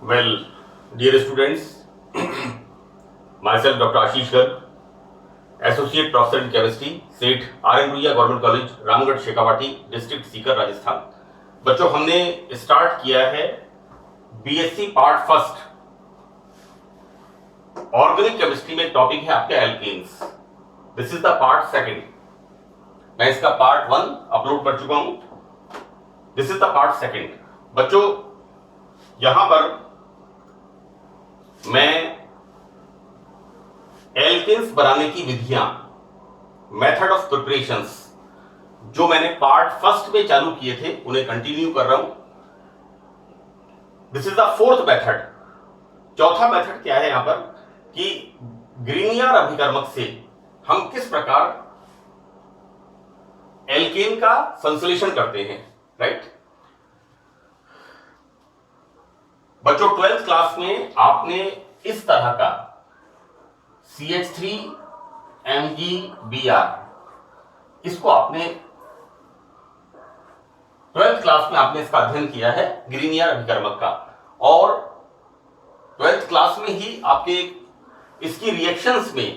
Well, dear students, myself Dr. Ashish Garg, Associate Professor in Chemistry, Seth R.M. Ruia government college, Ramgarh Shekhawati, district Sikar, Rajasthan. बच्चों, हमने start किया है BSc part first. Organic chemistry में topic है आपके alkanes. This is the part second. मैं इसका part 1 upload कर चुका हूं। This is the part second. बच्चों, यहां पर मैं एल्केन्स बनाने की विधियां, मेथड ऑफ प्रिपरेशंस, जो मैंने पार्ट फर्स्ट में चालू किए थे उन्हें कंटिन्यू कर रहा हूं। This is the fourth method. चौथा मेथड क्या है यहां पर कि ग्रीनियर अभिकर्मक से हम किस प्रकार एल्केन का संश्लेषण करते हैं, राइट। बच्चों, 12th क्लास में आपने इस तरह का CH3MgBr, इसको आपने 12th क्लास में आपने इसका अध्ययन किया है, ग्रीनियर अभिकर्मक का। और 12th क्लास में ही आपके इसकी रिएक्शंस में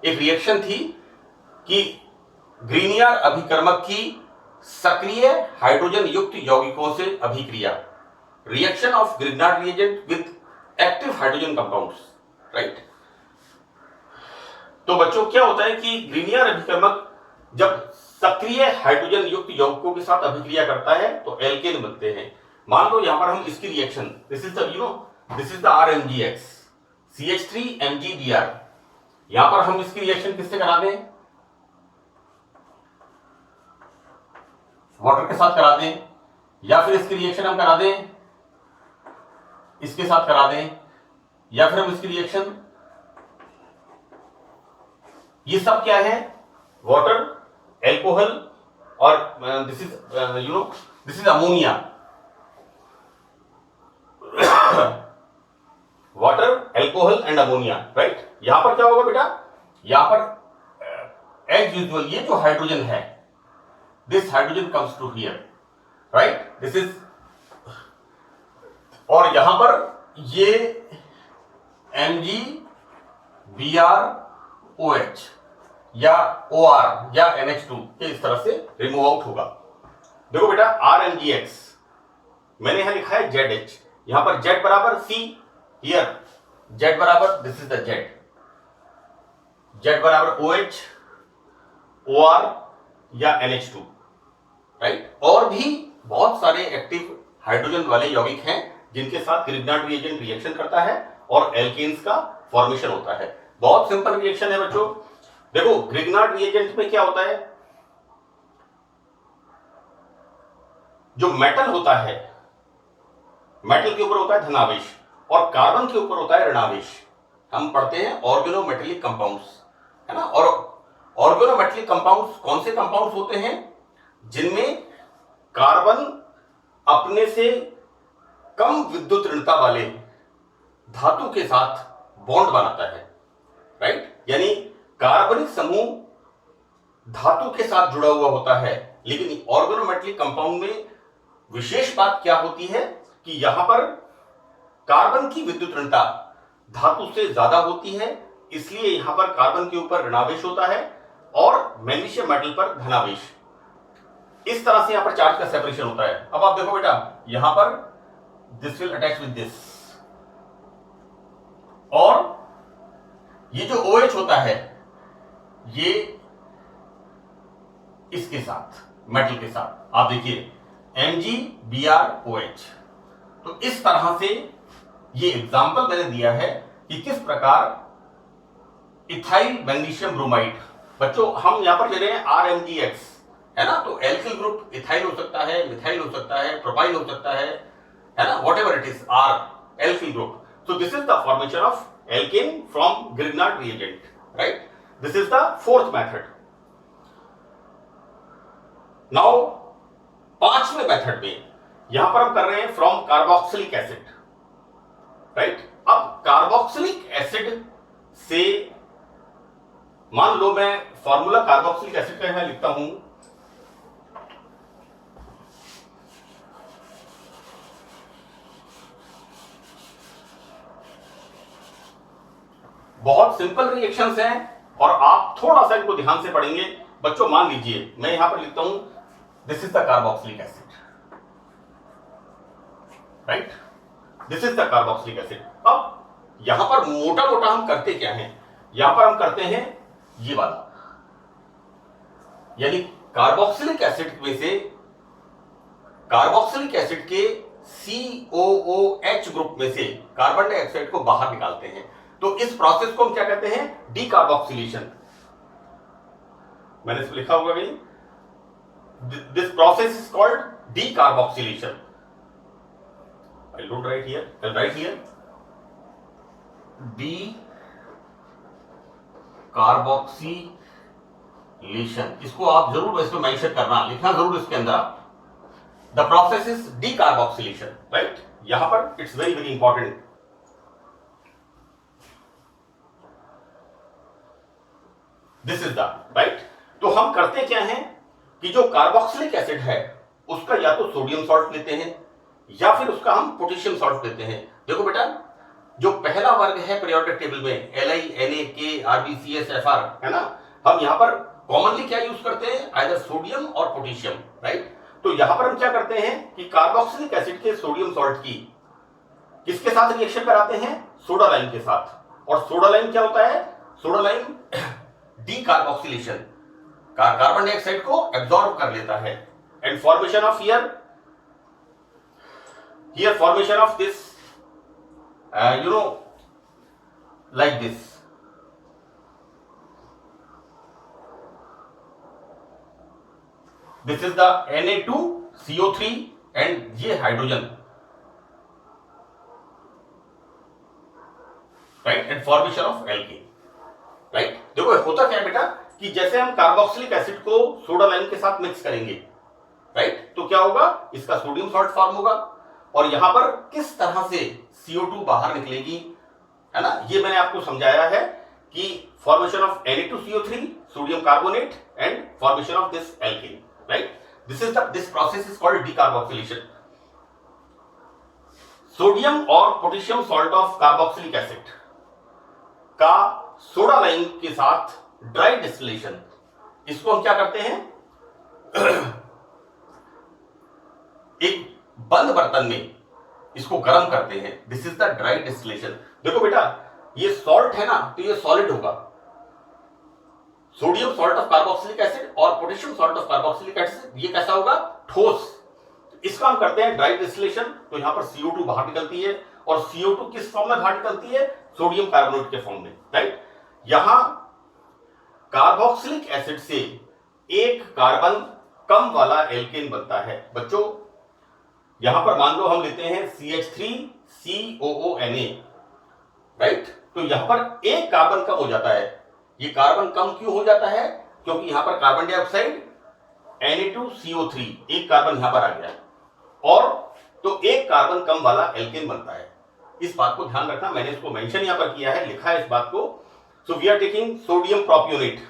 एक रिएक्शन थी कि ग्रीनियर अभिकर्मक की सक्रिय हाइड्रोजन युक्त यौगिकों से अभिक्रिया, reaction of Grignard reagent with active hydrogen compounds, right. तो बच्चों, क्या होता है कि ग्रीनियर अभिकर्मक जब सक्रिय हाइड्रोजन युक्त यौगिकों के साथ अभिक्रिया करता है तो एल्केन बनते हैं। मान लो यहां पर हम इसकी reaction, this is the this is the RMgX, CH3MgBr। यहां पर हम इसकी रिएक्शन किससे करा दें? वाटर के साथ करा दें, या फिर इसकी रिएक्शन हम करा दें इसके साथ करा दें, या फिर हम इसकी रिएक्शन, ये सब क्या है? वाटर, एल्कोहल और this is this is ammonia. Water, alcohol and ammonia, right. यहां पर क्या होगा बेटा? यहां पर एज यूजुअल ये जो हाइड्रोजन है, this hydrogen comes to here, right? This is, और यहां पर ये MgBrOH या OR या NH2 के इस तरह से रिमूव आउट होगा। देखो बेटा, RMgX मैंने यहां लिखा है ZH, यहां पर Z बराबर C, हियर Z बराबर, दिस इज द Z बराबर OH, OR या NH2, राइट। और भी बहुत सारे एक्टिव हाइड्रोजन वाले यौगिक हैं जिनके साथ ग्रिग्नार्ड रिएजेंट रिएक्शन करता है और एल्केन्स का फॉर्मेशन होता है। बहुत सिंपल रिएक्शन है बच्चों। देखो, ग्रिग्नार्ड रिएजेंट में क्या होता है? जो मेटल होता है, मेटल के ऊपर होता है धनावेश और कार्बन के ऊपर होता है ऋणावेश। हम पढ़ते हैं ऑर्गेनोमेटेलिक कंपाउंड्स, है ना। और ऑर्गेनोमेटेलिक कंपाउंड्स कौन से कंपाउंड्स होते हैं? जिनमें कार्बन अपने से कम विद्युत ऋणता वाले धातु के साथ बॉन्ड बनाता है, राइट। यानी कार्बनिक समूह धातु के साथ जुड़ा हुआ होता है। लेकिन ऑर्गेनोमेटेलिक कंपाउंड में विशेष बात क्या होती है कि यहां पर कार्बन की विद्युत ऋणता धातु से ज्यादा होती है, इसलिए यहां पर कार्बन के ऊपर ऋणावेश होता है और मैग्नीशियम मेटल पर धनावेश। इस तरह से यहां पर चार्ज का सेपरेशन होता है। अब आप देखो बेटा, यहां पर this will attach with this, और ये जो OH होता है ये इसके साथ, मेटल के साथ, आप देखिए MgBrOH। तो इस तरह से ये एग्जांपल मैंने दिया है कि किस प्रकार इथाइल मैग्नीशियम ब्रोमाइड, बच्चों हम यहां पर ले रहे हैं RMgX, है ना। तो एल्किल ग्रुप इथाइल हो सकता है, मिथाइल हो सकता है, प्रोपाइल हो सकता है ना, whatever it is, R alkyl group. So this is the formation of alkene from Grignard reagent, right. This is the fourth method. Now पांचवें मेथड में यहां पर हम कर रहे हैं फ्रॉम कार्बोक्सिलिक एसिड, राइट। अब कार्बोक्सिलिक एसिड से, मान लो मैं फॉर्मूला कार्बोक्सिलिक एसिड का यहां लिखता हूं, बहुत सिंपल रिएक्शंस हैं और आप थोड़ा सा इनको ध्यान से पढ़ेंगे। बच्चों मान लीजिए मैं यहां पर लिखता हूं this is the carboxylic acid, right, this is the carboxylic acid. अब यहां पर मोटा मोटा हम करते क्या हैं, यहां पर हम करते हैं ये वाला, यानी कार्बोक्सिलिक एसिड में से कार्बोक्सिलिक एसिड के COOH ग्रुप में से कार्बन डाइऑक्साइड को बाहर निकालते हैं। तो इस प्रोसेस को हम क्या कहते हैं, डीकार्बोक्सिलेशन। मैंने इसको लिखा होगा कहीं, this process is called decarboxylation. I don't write here, I right here decarboxylation. इसको आप जरूर इसमें मेंशन करना, लिखना जरूर इसके अंदर आप, the process is decarboxylation, right. यहां पर it's very very important. This is the right. तो हम करते क्या हैं कि जो कार्बोक्सिलिक एसिड है उसका या तो सोडियम सॉल्ट लेते हैं या फिर उसका हम पोटेशियम सॉल्ट लेते हैं। देखो बेटा, जो पहला वर्ग है पीरियोडिक टेबल में Li, Na, K, Rb, Cs, Fr, है ना, हम यहां पर कॉमनली क्या यूज करते हैं, आइदर सोडियम और पोटेशियम, राइट। तो यहां पर हम क्या करते हैं कि कार्बोक्सिलिक एसिड के सोडियम सॉल्ट की किसके साथ रिएक्शन कराते हैं, सोडा लाइम के साथ। और सोडा लाइम क्या होता है, soda lime decarboxylation, carbon dioxide को एब्जॉर्ब कर लेता है। And formation of here formation of this like this, this is the Na2CO3 and ये hydrogen, right, and formation of alkene, right. देखो होता क्या है बेटा कि जैसे हम कार्बोक्सिलिक एसिड को सोडा लाइम के साथ मिक्स करेंगे, राइट, तो क्या होगा, इसका सोडियम सॉल्ट फॉर्म होगा और यहां पर किस तरह से CO2 बाहर निकलेगी, है ना, ये मैंने आपको समझाया है कि formation of Na2CO3 sodium carbonate and formation of this alkane, right. This process is called decarboxylation. Sodium और potassium salt of carboxylic acid का सोडा लाइम के साथ ड्राई डिस्टिलेशन, इसको हम क्या करते हैं एक बंद बर्तन में इसको गर्म करते हैं। This is the dry distillation. देखो बेटा, ये सॉल्ट है ना, तो ये सॉलिड होगा, sodium salt of carboxylic acid और potassium salt of carboxylic acid, ये कैसा होगा, ठोस। इसका हम करते हैं ड्राई डिस्टिलेशन, तो यहां पर CO2 बाहर निकलती है और CO2 किस फॉर्म में बाहर निकलती है, सोडियम कार्बोनेट के फॉर्म में, राइट। यहां कार्बोक्सिलिक एसिड से एक कार्बन कम वाला एल्केन बनता है। बच्चों यहां पर मान लो हम लेते हैं CH3COONA, राइट, तो यहां पर एक कार्बन कम हो जाता है। ये कार्बन कम क्यों हो जाता है, क्योंकि यहां पर कार्बन डाइऑक्साइड Na2CO3 एक कार्बन यहां पर आ गया और तो एक कार्बन कम वाला एल्केन बनता है। इस बात को ध्यान रखना, मैंने इसको मेंशन यहां पर किया है, लिखा है इस बात को। So we are taking sodium propionate,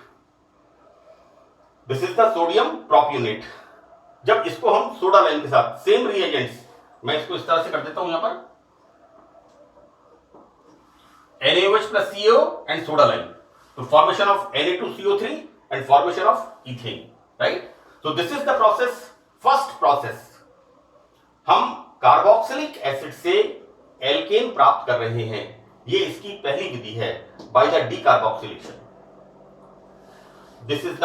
this is the sodium propionate. जब इसको हम सोडा लाइम के साथ सेम रिएजेंट्स, मैं इसको इस तरह से कर देता हूं, यहां पर NaOH plus CO and soda lime, तो formation of Na2CO3 and formation of ethane, right. So this is the process, first process। हम कार्बोक्सिलिक एसिड से एल्केन प्राप्त कर रहे हैं, ये इसकी पहली विधि है, by the decarboxylation. This is the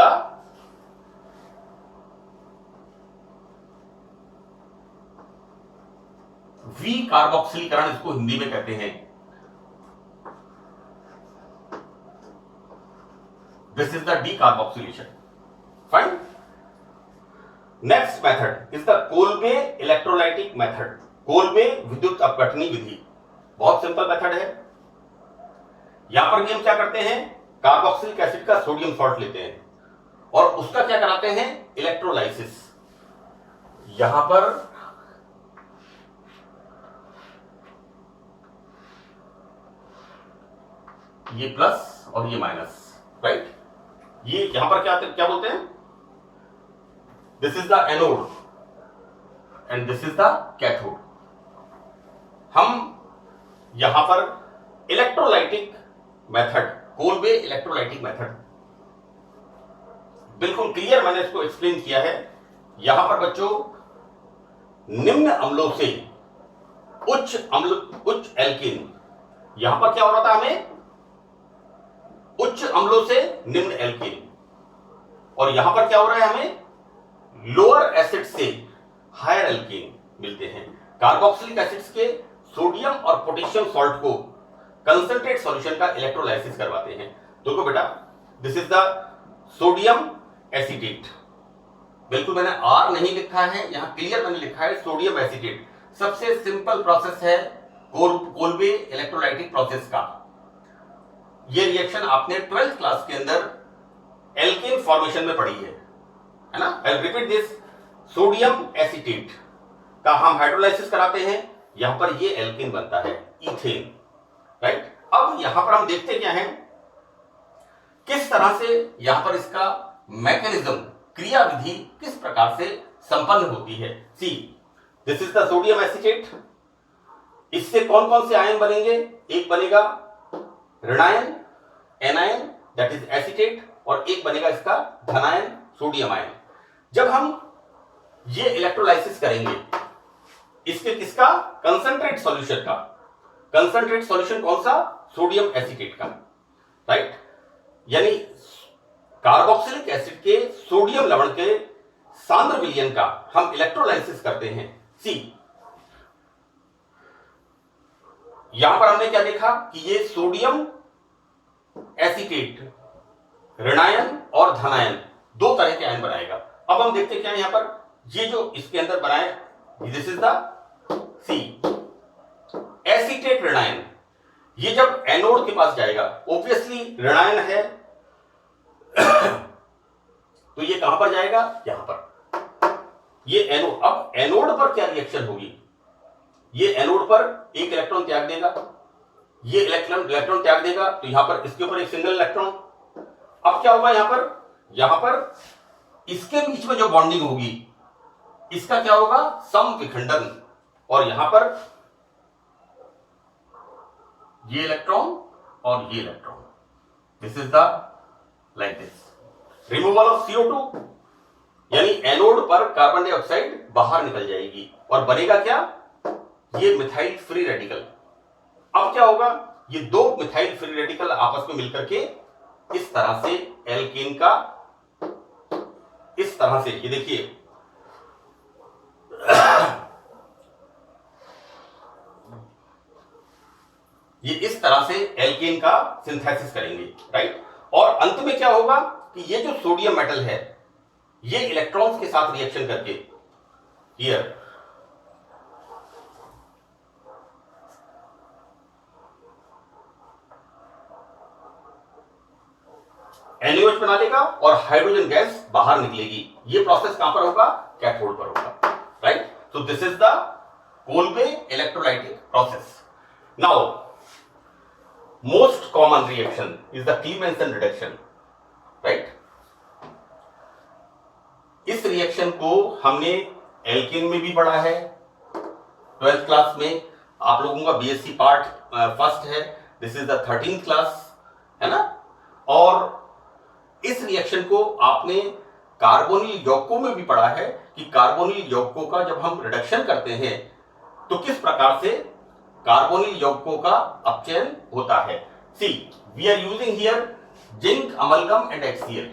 विकार्बोक्सिलीकरण, इसको हिंदी में कहते हैं। This is the decarboxylation, fine. Next method is the Kolbe electrolytic method, Kolbe विद्युत अपघटनी विधि। बहुत सिंपल मेथड है। यहां पर भी हम क्या करते हैं, कार्बोक्सिलिक एसिड का सोडियम सॉल्ट लेते हैं और उसका क्या कराते हैं, इलेक्ट्रोलाइसिस। यहां पर ये प्लस और ये माइनस, राइट। ये यहां पर क्या बोलते हैं, this is the anode and this is the cathode. हम यहां पर electrolytic method, Kolbe electrolytic method, बिल्कुल क्लियर मैंने इसको एक्सप्लेन किया है। यहां पर बच्चों निम्न अम्लों से उच्च एल्कीन, यहां पर क्या हो रहा था हमें, उच्च अम्लों से निम्न एल्कीन, और यहां पर क्या हो रहा है हमें लोअर एसिड से हायर एल्कीन मिलते हैं। कार्बोक्सिलिक एसिड्स के सोडियम और पोटेशियम सॉल्ट को कंसंट्रेट सॉल्यूशन का इलेक्ट्रोलाइसिस करवाते हैं। देखो बेटा, this is the sodium acetate, बिल्कुल मैंने आर नहीं लिखा है, यहां क्लियर मैंने लिखा है सोडियम एसीटेट। सबसे सिंपल प्रोसेस है कोलबे इलेक्ट्रोलाइटिक प्रोसेस का। ये रिएक्शन आपने 12th क्लास के अंदर एल्केन फॉर्मेशन में पढ़ी है ना। I repeat this, sodium acetate का हम हाइड्रोलाइसिस कराते हैं, यहां पर ये एल्केन बनता है इथेन, राइट। अब यहां पर हम देखते क्या है, किस तरह से यहां पर इसका मैकेनिज्म, क्रिया विधि किस प्रकार से संपन्न होती है। See, this is the sodium acetate, इससे कौन कौन से आयन बनेंगे, एक बनेगा ऋणायन एनायन दैट इज एसीटेट, और एक बनेगा इसका धनायन सोडियम आयन। जब हम ये इलेक्ट्रोलाइसिस करेंगे इसके किसका, कंसंट्रेट सॉल्यूशन का, कंसंट्रेट सॉल्यूशन कौन सा, सोडियम एसीटेट का, राइट। यानी कार्बोक्सिलिक एसिड के सोडियम लवण के सांद्र विलयन का हम इलेक्ट्रोलाइसिस करते हैं। सी, यहां पर हमने क्या देखा कि ये सोडियम एसीटेट ऋणायन और धनायन दो तरह के आयन बनाएगा। अब हम देखते क्या है यहां पर, ये जो इसके अंदर बनाए, this is the C acetate ऋणायन, ये जब एनोड के पास जाएगा, ऑब्वियसली ऋणायन है तो ये कहां पर जाएगा, यहां पर, ये एनोड। अब एनोड पर क्या रिएक्शन होगी, ये एनोड पर एक इलेक्ट्रॉन त्याग देगा, ये इलेक्ट्रॉन त्याग देगा, तो यहां पर इसके ऊपर एक सिंगल इलेक्ट्रॉन। अब क्या होगा यहां पर इसके बीच में जो बॉन्डिंग होगी इसका क्या होगा, सम विखंडन, और यहां पर ये इलेक्ट्रॉन और ये electron, this is the like this removal of CO2, यानी एनोड पर कार्बन डाइऑक्साइड बाहर निकल जाएगी और बनेगा क्या, ये मिथाइल फ्री रेडिकल। अब क्या होगा, ये दो मिथाइल फ्री रेडिकल आपस में मिलकर के इस तरह से एल्केन का, इस तरह से, ये देखिए ये इस तरह से एल्केन का सिंथेसिस करेंगे, राइट। और अंत में क्या होगा कि ये जो सोडियम मेटल है ये इलेक्ट्रॉन्स के साथ रिएक्शन करके हियर NaOH बना लेगा और हाइड्रोजन गैस बाहर निकलेगी। ये प्रोसेस कहां पर होगा, कैथोड पर होगा, right. So this is the Kolbe electrolytic process. Now most common reaction is the क्लीमेंसन reduction, right. इस रिएक्शन को हमने एल्केन में भी पढ़ा है 12th क्लास में, आप लोगों का BSc पार्ट फर्स्ट है, this is the 13th class, है ना। और इस रिएक्शन को आपने कार्बोनिल यौगिकों में भी पढ़ा है कि कार्बोनिल यौगिकों का जब हम रिडक्शन करते हैं तो किस प्रकार से कार्बोनिल यौगिकों का अपचयन होता है। See, we are using here zinc amalgam and HCl,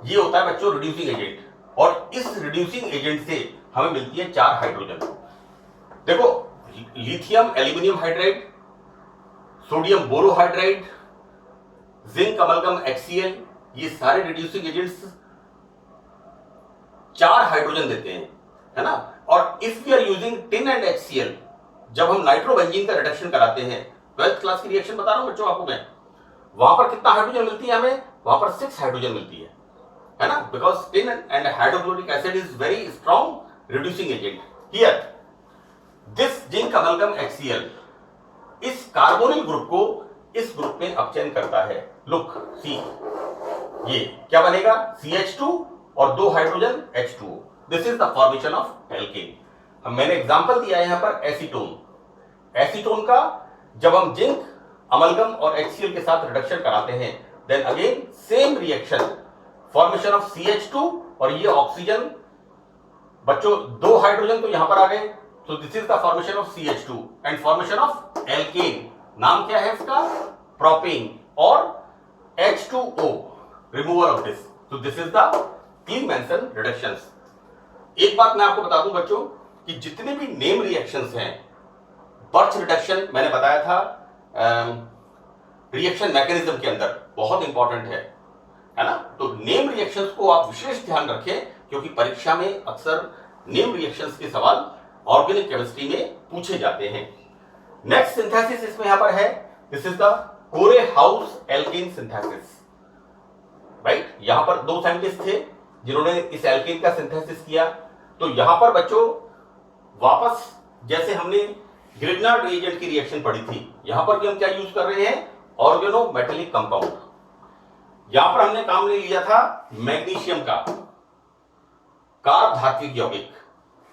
ये होता है बच्चों रिड्यूसिंग एजेंट, और इस रिड्यूसिंग एजेंट से हमें मिलती है 4 हाइड्रोजन। देखो, lithium aluminium hydride, sodium borohydride, zinc amalgam HCl, ये सारे रिड्यूसिंग एजेंट्स 4 हाइड्रोजन देते हैं, है ना। और if we are using tin and HCl, जब हम नाइट्रोबेंजीन का रिडक्शन कराते हैं, 12th क्लास की रिएक्शन बता रहा हूं बच्चों आपको मैं, वहां पर कितना हाइड्रोजन मिलती है हमें, वहां पर 6 हाइड्रोजन मिलती है ना, because tin and hydrochloric acid is very strong reducing agent. Here this zinc amalgam HCl इस कार्बोनिल ग्रुप को इस ग्रुप में अपचयन करता है। लुक, सी, ये क्या बनेगा, CH2 और 2 hydrogen H2O, this is the formation of alkene. मैंने एग्जांपल दिया है यहां पर एसीटोन। एसीटोन का जब हम जिंक अमलगम और HCl के साथ रिडक्शन कराते हैं, then again same reaction, formation of CH2 और ये ऑक्सीजन, बच्चों दो हाइड्रोजन तो यहां पर आ गए, तो this is the formation of CH2 and formation of alkene, नाम क्या है इसका, प्रोपेन, और H2O, रिमूवल ऑफ दिस, तो दिस इज द तीन मेंशन रिडक्शंस। एक बात मैं आपको बता दूं बच्चों कि जितने भी नेम रिएक्शंस हैं, बर्च रिडक्शन मैंने बताया था रिएक्शन मैकेनिज्म के अंदर बहुत इंपॉर्टेंट है ना, तो नेम रिएक्शंस को आप विशेष ध्यान रखें क्योंकि परीक्षा में अक्सर नेम रिएक्शंस के सवाल ऑर्गेनिक केमिस्ट्री में पूछे जाते हैं। नेक्स्ट सिंथेसिस इसमें यहां पर है, this is the Corey House alkane synthesis, right. यहां पर दो साइंटिस्ट थे जिन्होंने इस एल्केन का सिंथेसिस किया। तो यहां पर बच्चों वापस जैसे हमने ग्रिग्नार्ड रिएजेंट की रिएक्शन पढ़ी थी, यहां पर भी हम क्या यूज कर रहे हैं, ऑर्गेनोमेटेलिक कंपाउंड। यहां पर हमने काम ले लिया था मैग्नीशियम का, कार्ब धात्विक यौगिक।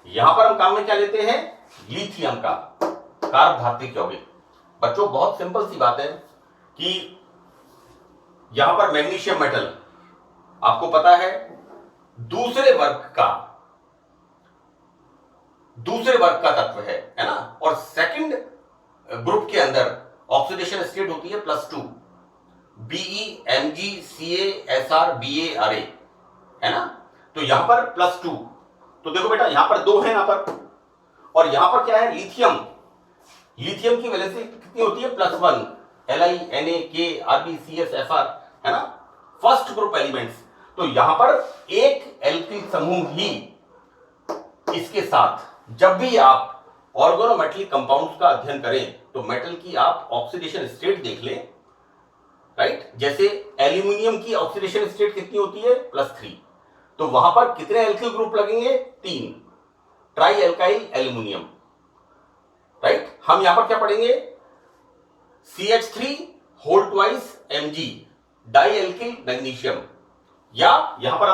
यहां पर हम काम में क्या लेते हैं, लिथियम का कार्ब धात्विक यौगिक। बच्चों बहुत सिंपल सी बात है कि यहां पर मैग्नीशियम मेटल आपको पता है दूसरे वर्ग का तत्व है ना, और सेकंड ग्रुप के अंदर ऑक्सीडेशन स्टेट होती है +2, BeMgCaSrBaRa, है ना। तो यहां पर +2, तो देखो बेटा यहां पर दो है यहां पर, और यहां पर क्या है, लिथियम। लिथियम की वैलेंसी कितनी होती है, +1, LiNaKRbCsFr, है ना, फर्स्ट ग्रुप एलिमेंट्स। तो यहां पर एक एल्किल समूह ही इसके साथ, जब भी आप ऑर्गेनोमेटेलिक कंपाउंड्स का अध्ययन करें तो मेटल की आप ऑक्सीडेशन स्टेट देख लें, राइट। जैसे एल्यूमिनियम की ऑक्सीडेशन स्टेट कितनी होती है, +3, तो वहां पर कितने एल्किल ग्रुप लगेंगे, 3, ट्राई एल्काइल एल्यूमिनियम, राइट। हम यहां पर क्या पढ़ेंगे, CH3 whole twice Mg, di alkyl magnesium, या यहां पर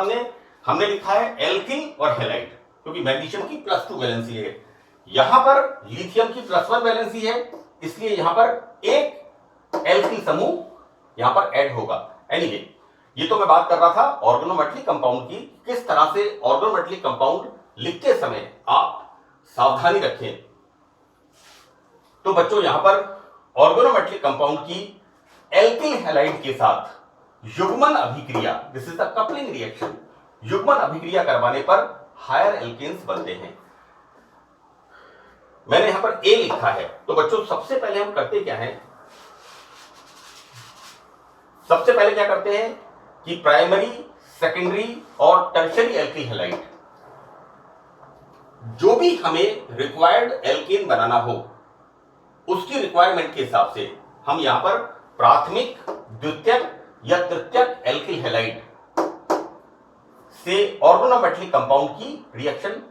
हमने लिखा है एल्किल और हैलाइड क्योंकि मैग्नीशियम की +2 वैलेंसी है, यहां पर लिथियम की +1 वैलेंसी है, इसलिए यहां पर एक एल्किल समूह यहां पर ऐड होगा। एनीवे, ये तो मैं बात कर रहा था ऑर्गेनोमेटेलिक कंपाउंड की, किस तरह से ऑर्गेनोमेटेलिक कंपाउंड लिखते समय आप सावधानी रखें। तो बच्चों यहां पर ऑर्गेनोमेटेलिक कंपाउंड की एल्किल हैलाइड के साथ युग्मन अभिक्रिया, this is the coupling reaction, युग्मन अभिक्रिया करवाने पर हायर एल्केन्स बनते हैं। मैंने यहां पर ए लिखा है, तो बच्चों सबसे पहले हम करते क्या है, सबसे पहले क्या करते हैं कि प्राइमरी, सेकेंडरी और टर्शियरी एल्किल हैलाइड, जो भी हमें रिक्वायर्ड एल्केन बनाना हो उसकी रिक्वायरमेंट के हिसाब से हम यहां पर प्राथमिक, द्वितीयक या तृतीयक एल्किल हैलाइड से ऑर्गेनोमेटेलिक कंपाउंड की रिएक्शन,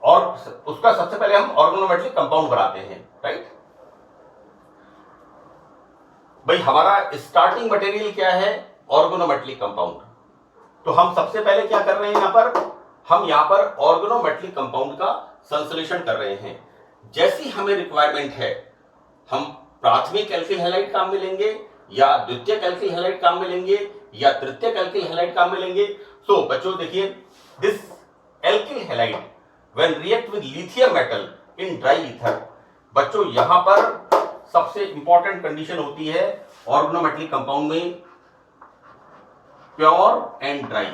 और उसका सबसे पहले हम ऑर्गेनोमेटेलिक कंपाउंड बनाते हैं, राइट। भाई हमारा स्टार्टिंग मटेरियल क्या है, ऑर्गेनोमेटेलिक कंपाउंड, तो हम सबसे पहले क्या कर रहे हैं, हम यहां पर ऑर्गेनोमेटेलिक कंपाउंड का संश्लेषण कर रहे हैं। जैसी हमें रिक्वायरमेंट है हम प्राथमिक एल्किल हैलाइड काम में लेंगे, या द्वितीयक एल्किल हैलाइड काम में लेंगे, या तृतीयक एल्किल हैलाइड काम में लेंगे। तो बच्चों देखिए, this alkyl halide when react with lithium metal in dry ether, बच्चों यहां पर सबसे इंपॉर्टेंट कंडीशन होती है ऑर्गेनोमेटेलिक कंपाउंड में, pure and dry.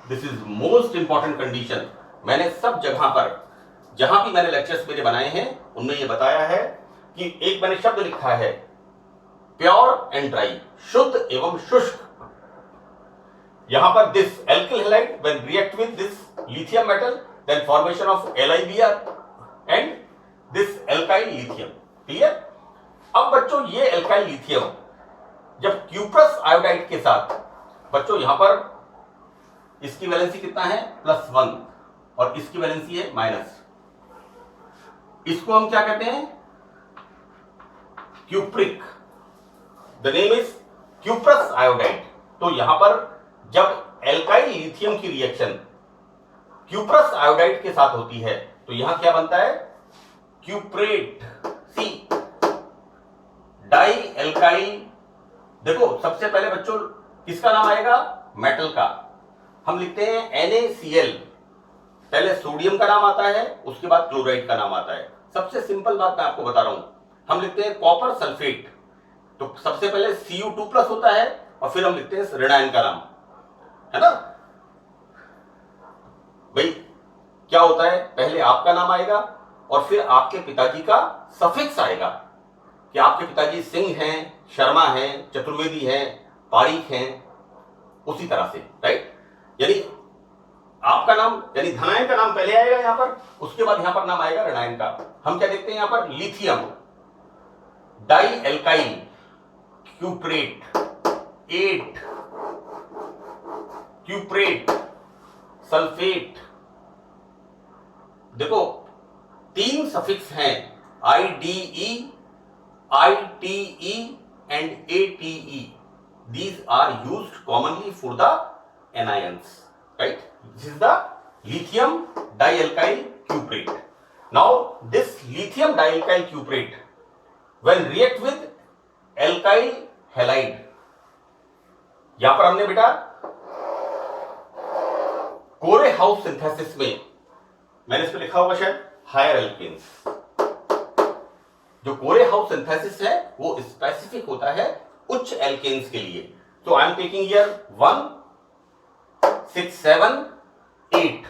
This is most important condition. मैंने सब जगह पर जहां भी मैंने लेक्चर्स मेरे बनाए हैं उनमें यह बताया है कि एक मैंने शब्द लिखा है प्योर एंड ड्राई, शुद्ध एवं शुष्क। यहां पर this alkyl halide when react with this lithium metal then formation of LiBr and this alkyl lithium, clear. अब बच्चों ये एल्काइल लिथियम जब क्यूप्रस आयोडाइड के साथ, बच्चों यहां पर इसकी वैलेंसी कितना है, +1, और इसकी वैलेंसी है -, इसको हम क्या कहते हैं, cupric, the name is cuprous iodide. तो यहां पर जब एल्काइल लिथियम की रिएक्शन क्यूप्रस आयोडाइड के साथ होती है तो यहां क्या बनता है, क्यूप्रेट, सी एल्काइल, देखो सबसे पहले बच्चों किसका नाम आएगा, मेटल का। हम लिखते हैं NaCl, पहले सोडियम का नाम आता है, उसके बाद क्लोराइड का नाम आता है। सबसे सिंपल बात मैं आपको बता रहा हूं, हम लिखते हैं कॉपर सल्फेट, तो सबसे पहले Cu2+ होता है और फिर हम लिखते हैं ऋणायन का नाम, है ना भाई। क्या होता है, पहले आपका नाम आएगा और फिर आपके पिताजी का सफिक्स आएगा कि आपके पिताजी सिंह हैं, शर्मा हैं, चतुर्वेदी हैं, पारीख हैं, उसी तरह से, राइट। यानी आपका नाम यानी धनायन का नाम पहले आएगा यहां पर, उसके बाद यहां पर नाम आएगा ऋणायन का। हम क्या देखते हैं यहां पर, लिथियम डाई एल्काइल क्यूप्रेट 8, क्यूप्रेट सल्फेट, देखो 3 सफिक्स हैं, IDE, ITE and ATE. These are used commonly for the anions, right? This is the lithium dialkyl cuprate. Now this lithium dialkyl cuprate when react with alkyl halide, यहां पर हमने बेटा कोरे house synthesis में, मैंने इस पे लिखा होगा शायद हायर एल्केन्स, जो कोरे हाउस सिंथेसिस है वो स्पेसिफिक होता है उच्च एल्केन्स के लिए। तो I am taking here 1 6 7 8,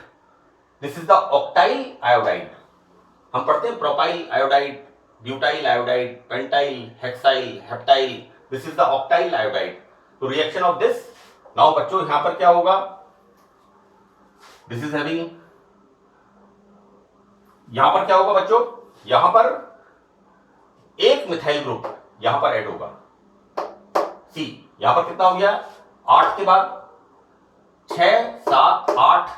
this is the octyl iodide. हम पढ़ते हैं propyl iodide, butyl iodide, pentyl, hexyl, heptyl, this is the octyl iodide. तो रिएक्शन ऑफ दिस, नाउ बच्चों यहां पर क्या होगा, दिस इज हैविंग, यहां पर क्या होगा बच्चों, यहां पर एक मिथाइल ग्रुप यहां पर ऐड होगा, सी यहां पर कितना हो गया, 8 के बाद 6 7 8,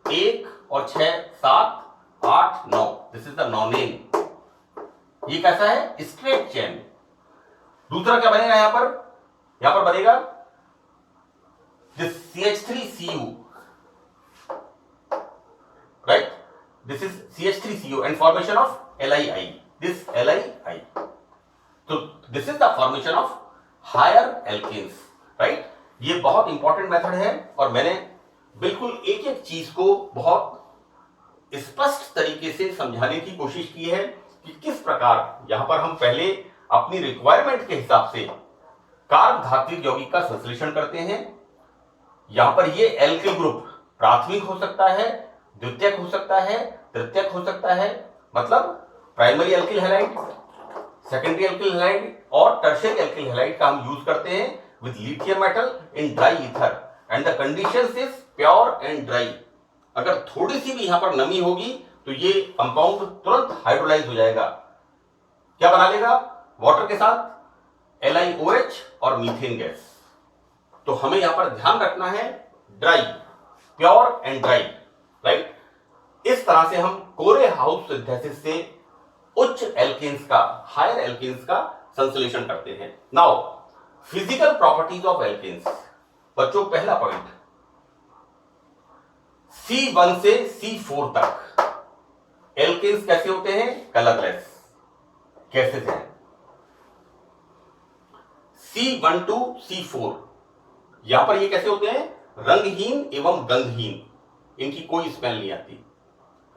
1 और 6 7 8 9, दिस इज द नॉनेन। ये कैसा है, स्ट्रेट चेन। दूसरा क्या बनेगा यहां पर बनेगा this CH3Cu, right, this is CH3Cu and formation of LiI, this LiI, so this is the formation of higher alkanes, right। ये बहुत इंपॉर्टेंट मेथड है और मैंने बिल्कुल एक एक चीज को बहुत स्पष्ट तरीके से समझाने की कोशिश की है कि किस प्रकार यहां पर हम पहले अपनी रिक्वायरमेंट के हिसाब से कार्ब धात्विक यौगिक का संश्लेषण करते हैं। यहां पर ये एल्किल ग्रुप प्राथमिक हो सकता है, द्वितीयक हो सकता है, तृतीयक हो सकता है, मतलब primary alkyl halide, secondary alkyl halide और टर्शियरी एल्किल हैलाइड का हम यूज करते हैं with lithium metal in dry ether and the conditions is pure and dry. अगर थोड़ी सी भी यहां पर नमी होगी तो ये कंपाउंड तुरंत हाइड्रोलाइज हो जाएगा, क्या बना लेगा, वाटर के साथ LiOH और मीथेन गैस। तो हमें यहां पर ध्यान रखना है dry, pure and dry, right. इस तरह से हम कोरे हाउस सिंथेसिस से उच्च एल्केन्स का, हायर एल्केन्स का संश्लेषण करते हैं। Now physical properties of alkanes, बच्चों पहला पॉइंट, C1 से C4 तक एल्केन्स कैसे होते हैं, कलरलेस गैसेस हैं। C1 to C4 यहां पर ये कैसे होते हैं, रंगहीन एवं गंधहीन, इनकी कोई स्मेल नहीं आती,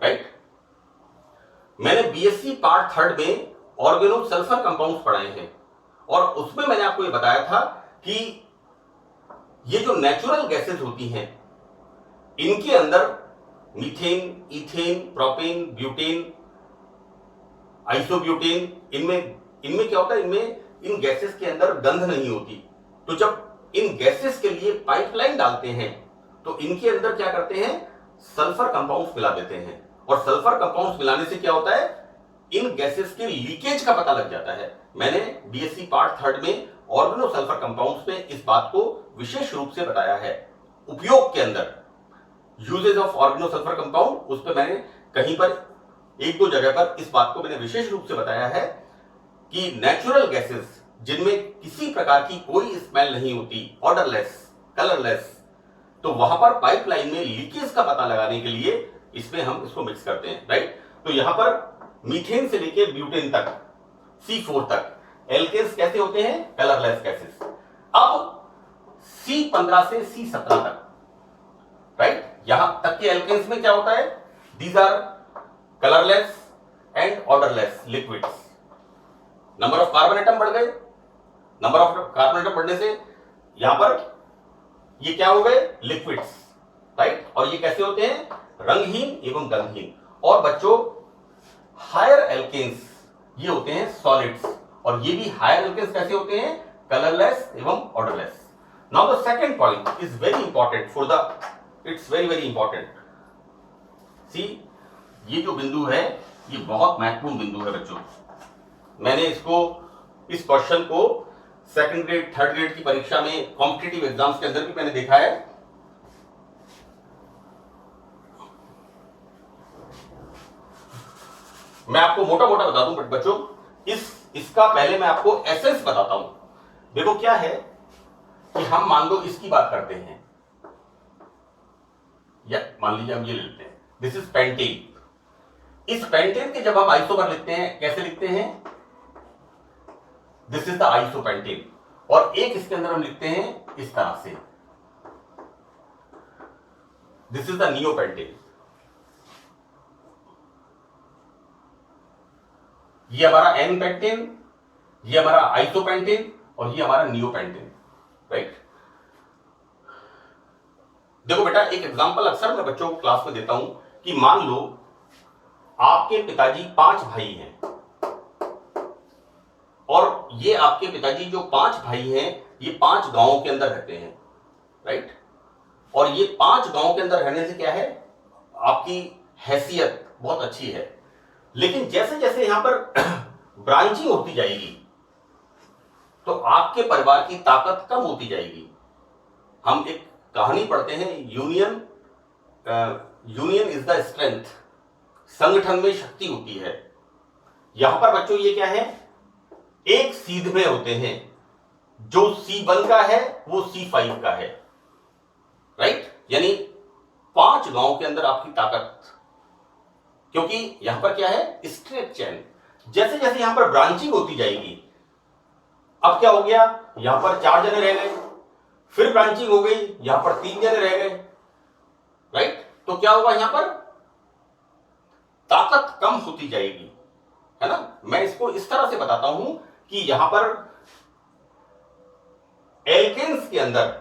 राइट। मैंने बीएससी पार्ट 3 में ऑर्गेनो सल्फर कंपाउंड्स पढ़ाए हैं और उसमें मैंने आपको ये बताया था कि ये जो नेचुरल गैसेस होती हैं इनके अंदर methane, ethane, propane, butane, isobutane, इनमें क्या होता है, इनमें इन गैसेस के अंदर गंध नहीं होती। तो जब इन गैसेस के लिए पाइपलाइन डालते हैं तो इनके अंदर क्या करते हैं, सल्फर कंपाउंड्स मिला देते हैं और सल्फर कंपाउंड्स मिलाने से क्या होता है, इन गैसेस के लीकेज का पता लग जाता है। मैंने बीएससी पार्ट 3 में ऑर्गेनो सल्फर कंपाउंड्स में इस बात को विशेष रूप से बताया है। उपयोग के अंदर usages of organo sulphur compound, उस पर मैंने कहीं पर 1-2 जगह पर इस बात को मैंने विशेष रूप से बताया है कि नेचुरल गैसेस जिनमें किसी प्रकार की कोई स्मेल नहीं होती, ऑर्डरलेस, कलरलेस, तो वहां पर पाइपलाइन में लीकेज का पता लगाने के लिए इसमें हम इसको मिक्स करते हैं, राइट। तो यहां पर मीथेन से लेकर ब्यूटेन तक, C4 तक, एल्केन्स कैसे होते हैं? Colourless gases. अब C15 से C17 तक, राइट, यहां तक के एल्केन्स में क्या होता है? These are colourless and odourless liquids. Number of carbon atom बढ़ गए, नंबर ऑफ कार्बन एटम बढ़ने से यहां पर ये क्या हो गए? Liquids, right. और ये कैसे होते हैं? रंगहीन एवं गंधहीन। और बच्चों हायर एल्केन्स ये होते हैं सॉलिड्स, और ये भी हायर एल्केन्स कैसे होते हैं? कलरलेस एवं odourless. Now the second point is very important for the, it's very very important. See, ये जो बिंदु है ये बहुत महत्वपूर्ण बिंदु है बच्चों। मैंने इसको, इस क्वेश्चन को सेकंड ग्रेड थर्ड ग्रेड की परीक्षा में कॉम्पिटिटिव एग्जाम्स के अंदर भी मैंने देखा है। मैं आपको मोटा मोटा बता दूं बच्चों, इसका पहले मैं आपको एसेंस बताता हूं। देखो क्या है कि हम मान लो इसकी बात करते हैं, या मान लीजिए हम ये लेते हैं, दिस इज पेंटेन। इस पेंटेन के जब हम आइसोमर लिखते हैं कैसे लिखते हैं? This is the isopentane. और एक इसके अंदर हम लिखते हैं इस तरह से, दिस इज द नियोपेंटेन। ये हमारा एन पेंटेन, ये हमारा आइसोपेंटेन, और ये हमारा नियोपेंटेन, राइट। देखो बेटा, एक एग्जांपल अक्सर मैं बच्चों को क्लास में देता हूं कि मान लो आपके पिताजी 5 भाई हैं, और ये आपके पिताजी जो 5 भाई हैं ये 5 गांवों के अंदर रहते हैं, राइट। और ये 5 गांवों के अंदर रहने से क्या है, आपकी हैसियत बहुत अच्छी है। लेकिन जैसे जैसे यहां पर ब्रांचिंग होती जाएगी तो आपके परिवार की ताकत कम होती जाएगी। हम एक कहानी पढ़ते हैं, यूनियन इज द स्ट्रेंथ, संगठन में शक्ति होती है। यहां पर बच्चों ये क्या है, एक सीध में होते हैं, जो C1 का है वो C5 का है, राइट। यानी 5 गांव के अंदर आपकी ताकत, क्योंकि यहां पर क्या है, स्ट्रेट चेन। जैसे जैसे यहां पर ब्रांचिंग होती जाएगी, अब क्या हो गया, यहां पर 4 जने रह गए, फिर ब्रांचिंग हो गई, यहां पर 3 जने रह गए, राइट। तो क्या होगा, यहां पर ताकत कम होती जाएगी, है ना। मैं इसको इस तरह से बताता हूं कि यहां पर एल्केन्स के अंदर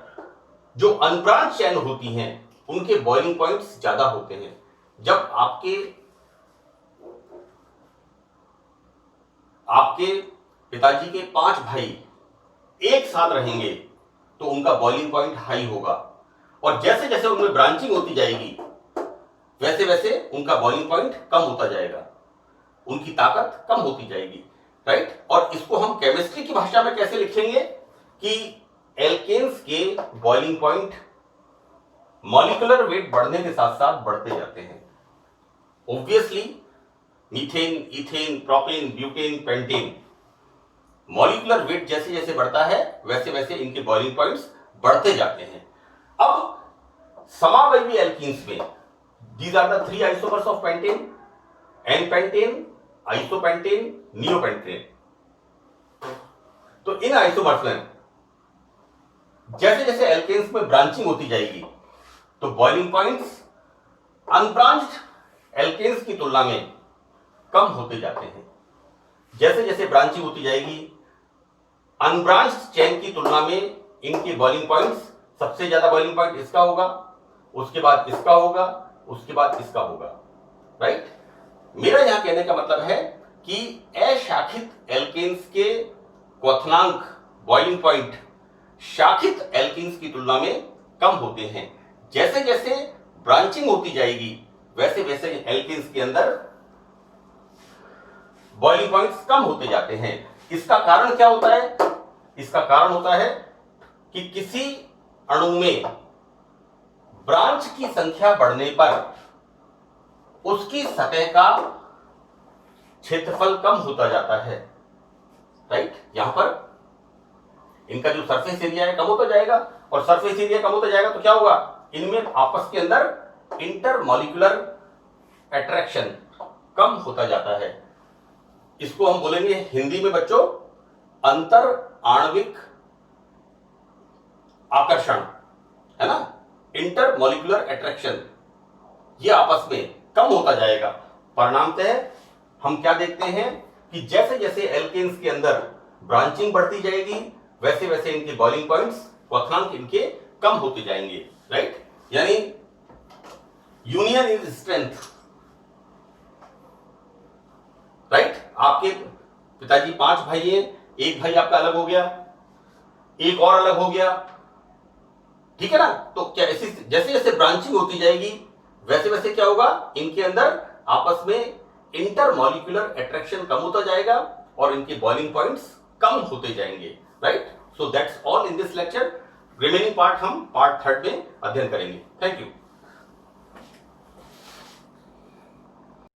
जो अनब्रांच चेन होती हैं उनके बॉइलिंग पॉइंट्स ज्यादा होते हैं। जब आपके पिताजी के 5 भाई एक साथ रहेंगे तो उनका बॉइलिंग पॉइंट हाई होगा, और जैसे जैसे उनमें ब्रांचिंग होती जाएगी वैसे वैसे उनका बॉइलिंग पॉइंट कम होता जाएगा, उनकी ताकत कम होती जाएगी, राइट। और इसको हम केमिस्ट्री की भाषा में कैसे लिखेंगे कि एल्केन्स के बॉइलिंग पॉइंट मॉलिक्यूलर वेट बढ़ने के साथ साथ बढ़ते जाते हैं। Obviously methane, ethane, propane, butane, pentane, molecular weight जैसे जैसे बढ़ता है वैसे वैसे इनके बॉइलिंग पॉइंट्स बढ़ते जाते हैं। अब समावयवी एल्कीन्स में these are the 3 isomers of pentane, N-pentane, isopentane, neopentane। तो इन आइसोमर्स में जैसे जैसे एल्केन्स में ब्रांचिंग होती जाएगी तो बॉइलिंग पॉइंट्स अनब्रांच्ड एल्केन्स की तुलना में कम होते जाते हैं। जैसे जैसे ब्रांचिंग होती जाएगी अनब्रांच्ड चेन की तुलना में इनके बॉइलिंग पॉइंट्स, सबसे ज्यादा बॉइलिंग पॉइंट इसका होगा, उसके बाद इसका होगा, उसके बाद इसका होगा, राइट। मेरा यहां कहने का मतलब है कि अशाखित एल्केन्स के क्वथनांक बॉइलिंग पॉइंट शाखित एल्केन्स की तुलना में कम होते हैं। जैसे जैसे ब्रांचिंग होती जाएगी वैसे वैसे एल्केन्स के अंदर बॉइलिंग पॉइंट्स कम होते जाते हैं। इसका कारण क्या होता है? इसका कारण होता है कि किसी अणु में ब्रांच की संख्या बढ़ने पर उसकी सतह का क्षेत्रफल कम होता जाता है, राइट। यहां पर इनका जो सरफेस एरिया है कम होता जाएगा, और सरफेस एरिया कम होता जाएगा तो क्या होगा, इनमें आपस के अंदर इंटरमॉलिक्यूलर अट्रैक्शन कम होता जाता है। इसको हम बोलेंगे हिंदी में बच्चों अंतर आणविक आकर्षण, है ना, इंटर मॉलिक्यूलर अट्रैक्शन, ये आपस में कम होता जाएगा। परिणामतः हम क्या देखते हैं कि जैसे जैसे एल्केन्स के अंदर ब्रांचिंग बढ़ती जाएगी वैसे वैसे इनके बॉइलिंग पॉइंट्स, क्वथनांक इनके कम होते जाएंगे, राइट। यानी यूनियन इज स्ट्रेंथ, राइट। आपके पिताजी 5 भाई हैं, एक भाई आपका अलग हो गया, एक और अलग हो गया, ठीक है ना। तो क्या ऐसी जैसे जैसे ब्रांचिंग होती जाएगी वैसे वैसे क्या होगा, इनके अंदर आपस में इंटर मॉलिक्यूलर अट्रैक्शन कम होता जाएगा और इनके बॉइलिंग पॉइंट्स कम होते जाएंगे, right. So that's all in this lecture. Remaining part हम पार्ट 3 में अध्ययन करेंगे। Thank you.